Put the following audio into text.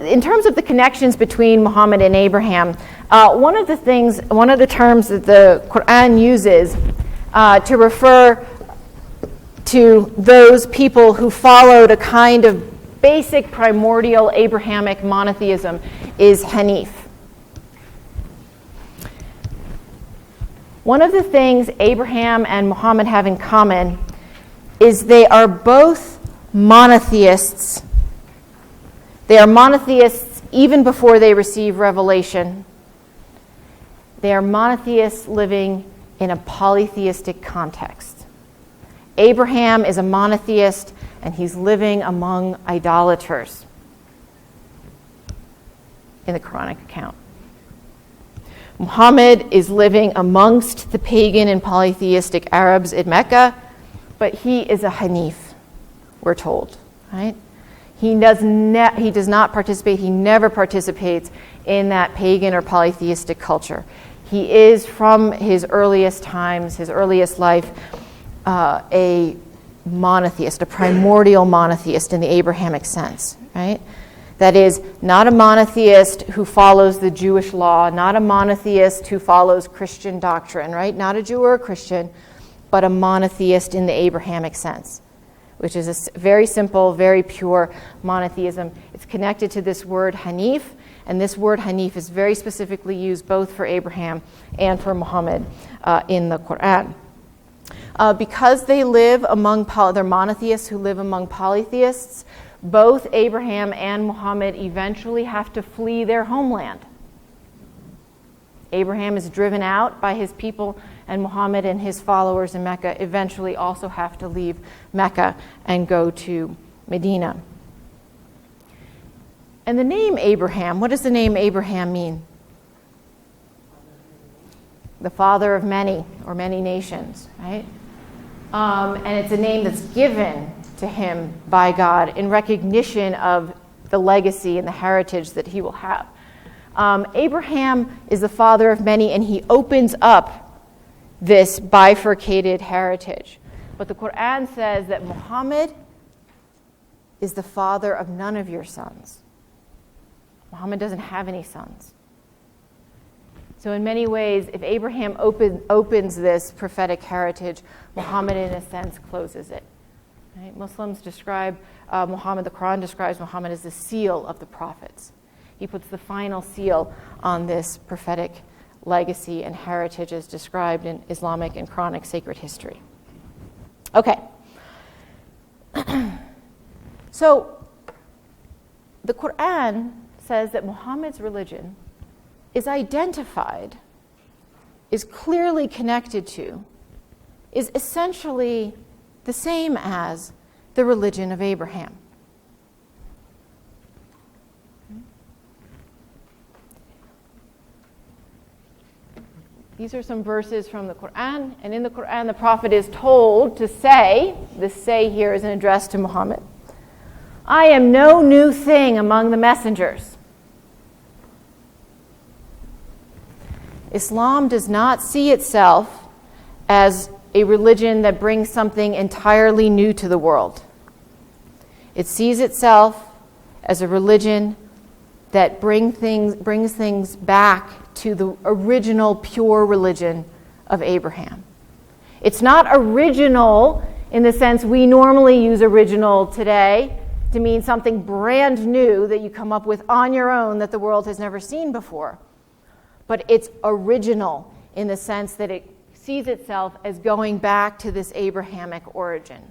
in terms of the connections between Muhammad and Abraham, one of the terms that the Quran uses to refer to those people who followed a kind of basic primordial Abrahamic monotheism is Hanif. One of the things Abraham and Muhammad have in common is they are both monotheists. They are monotheists even before they receive revelation. They are monotheists living in a polytheistic context. Abraham is a monotheist, and he's living among idolaters in the Quranic account. Muhammad is living amongst the pagan and polytheistic Arabs in Mecca, but he is a Hanif, we're told, right? He does not participate, he never participates in that pagan or polytheistic culture. He is, from his earliest times, his earliest life, a monotheist, a primordial monotheist in the Abrahamic sense, right? That is, not a monotheist who follows the Jewish law, not a monotheist who follows Christian doctrine, right? Not a Jew or a Christian, but a monotheist in the Abrahamic sense, which is a very simple, very pure monotheism. It's connected to this word Hanif, and this word Hanif is very specifically used both for Abraham and for Muhammad in the Quran. Because they live among, they're monotheists who live among polytheists, both Abraham and Muhammad eventually have to flee their homeland. Abraham is driven out by his people, and Muhammad and his followers in Mecca eventually also have to leave Mecca and go to Medina. And the name Abraham, what does the name Abraham mean? The father of many, or many nations, right? And it's a name that's given to him by God in recognition of the legacy and the heritage that he will have. Abraham is the father of many, and he opens up this bifurcated heritage. But the Quran says that Muhammad is the father of none of your sons. Muhammad doesn't have any sons. So in many ways, if Abraham opens this prophetic heritage, Muhammad, in a sense, closes it. Right? Muslims describe Muhammad, the Quran describes Muhammad as the seal of the prophets. He puts the final seal on this prophetic legacy and heritage as described in Islamic and Quranic sacred history. Okay. So the Quran says that Muhammad's religion is identified, is clearly connected to, is essentially the same as the religion of Abraham. These are some verses from the Quran, and in the Quran the Prophet is told to say, this say here is an address to Muhammad, I am no new thing among the messengers. Islam does not see itself as a religion that brings something entirely new to the world. It sees itself as a religion that brings things back to the original pure religion of Abraham. It's not original in the sense we normally use original today to mean something brand new that you come up with on your own that the world has never seen before. But it's original in the sense that it sees itself as going back to this Abrahamic origin.